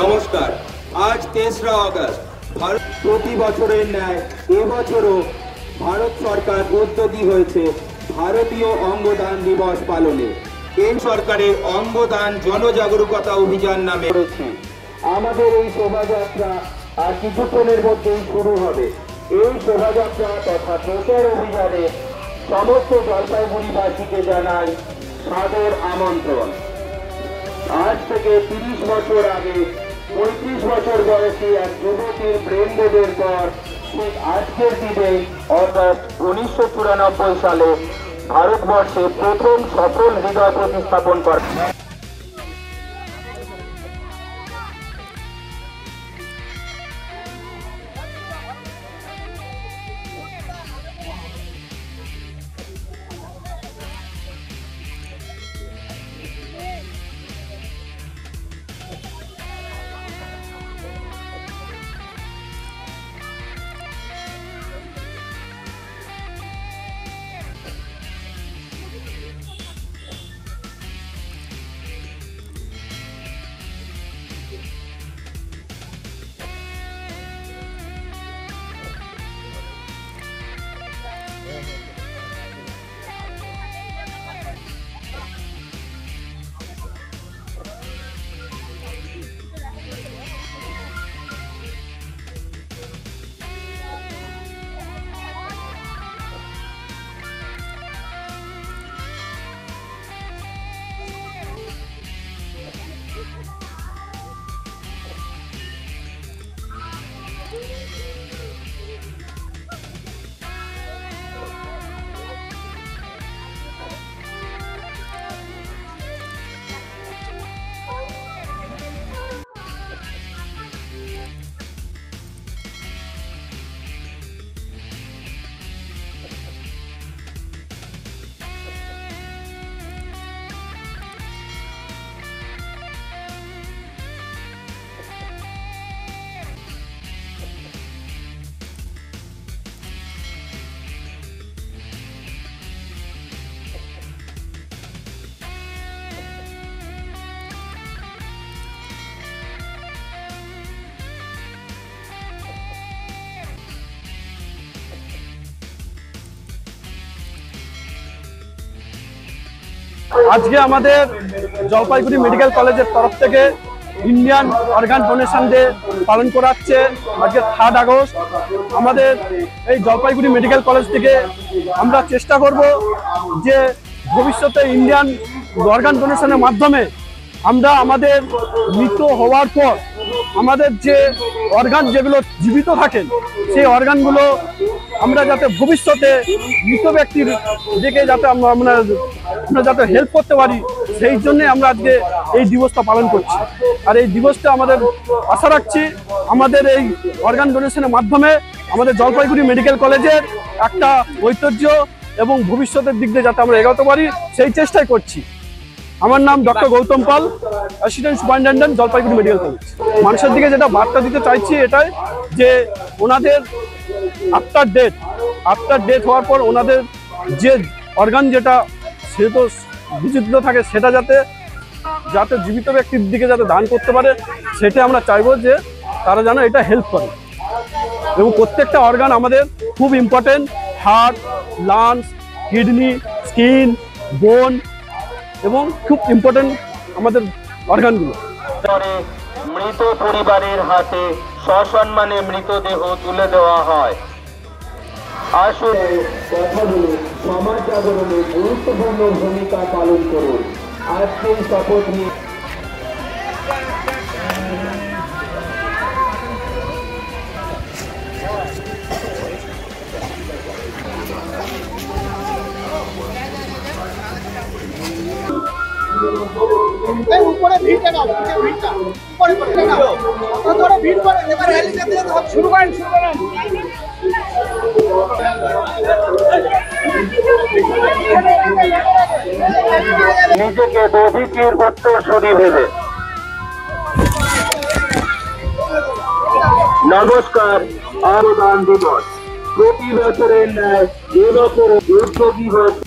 নমস্কার। আজ ৩রা আগস্ট। ভারত প্রতি বছরের ন্যায় এবছরও ভারত সরকার উদ্যোগী হয়েছে ভারতীয় অঙ্গদান দিবস পালনে। এই সরকারের অঙ্গদান জনজাগরুকতা অভিযান নামে রয়েছে। আমাদের এই শোভাযাত্রা আর কিছুক্ষণের মধ্যেই শুরু হবে। এই শোভাযাত্রা তথা প্রচার অভিযানে সমস্ত জলপাইগুড়িবাসীকে জানাই সাদর আমন্ত্রণ। আজ থেকে ৩০ বছর আগে ৩৫ বছর বয়সী এক যুবতীর ব্রেন ডেডের পর ঠিক আজকের দিনে অর্থাৎ ১৯৯৪ সালে ভারতবর্ষে প্রথম সফল হৃদয় প্রতিস্থাপন করে। আজকে আমাদের জলপাইগুড়ি মেডিকেল কলেজের তরফ থেকে ইন্ডিয়ান অর্গান ডোনেশন ডে পালন করা হচ্ছে। আজকে 3 আগস্ট আমাদের এই জলপাইগুড়ি মেডিকেল কলেজ থেকে আমরা চেষ্টা করব যে ভবিষ্যতে ইন্ডিয়ান অর্গান ডোনেশনের মাধ্যমে আমরা আমাদের মৃত হওয়ার পর আমাদের যে অর্গান যেগুলো জীবিত থাকেন সেই অর্গানগুলো আমরা যাতে ভবিষ্যতে মৃত ব্যক্তির দিকে যাতে আমরা যাতে হেল্প করতে পারি, সেই জন্যে আমরা আজকে এই দিবসটা পালন করছি। আর এই দিবসটা আমাদের আশা রাখছি আমাদের এই অর্গান ডোনেশনের মাধ্যমে আমাদের জলপাইগুড়ি মেডিকেল কলেজের একটা ঐতিহ্য এবং ভবিষ্যতের দিক দিয়ে যাতে আমরা এগোতে পারি সেই চেষ্টাই করছি। আমার নাম doctor Gautam Pal, assistant superintendent Jalpaiguri medical college. মানুষের দিকে যেটা বার্তা দিতে চাইছি এটাই যে ওনাদের আফটার ডেথ হওয়ার পর ওনাদের যে অর্গান যেটা সে তো বিচিত্র থাকে সেটা যাতে জীবিত ব্যক্তির দিকে যাতে দান করতে পারে সেটা আমরা চাইবো যে তারা যেন এটা হেল্প করে। এবং প্রত্যেকটা অর্গান আমাদের খুব important. Heart, lungs, kidney, skin, বোন এবং খুব ইম্পর্টেন্ট আমাদের অর্গানগুলো। মৃত পরিবারের হাতে সসম্মানে মৃতদেহ তুলে দেওয়া হয়। আসলে কথাগুলো সমাজ জাগরণে গুরুত্বপূর্ণ ভূমিকা পালন করুন। আজকে শপথ নিয়ে উপরে ভিড়টা নাও, ভিড়টা উপরে করে নাও, ধরে ভিড় করে এবার র্যালি যেতে শুরু করেন। নিজেকে দধিকির উত্তরসূরি ভেবে নমস্কার। অবদান দিবস প্রতি বছরের ন্যায় এবছর উদ্যোগী হয়েছে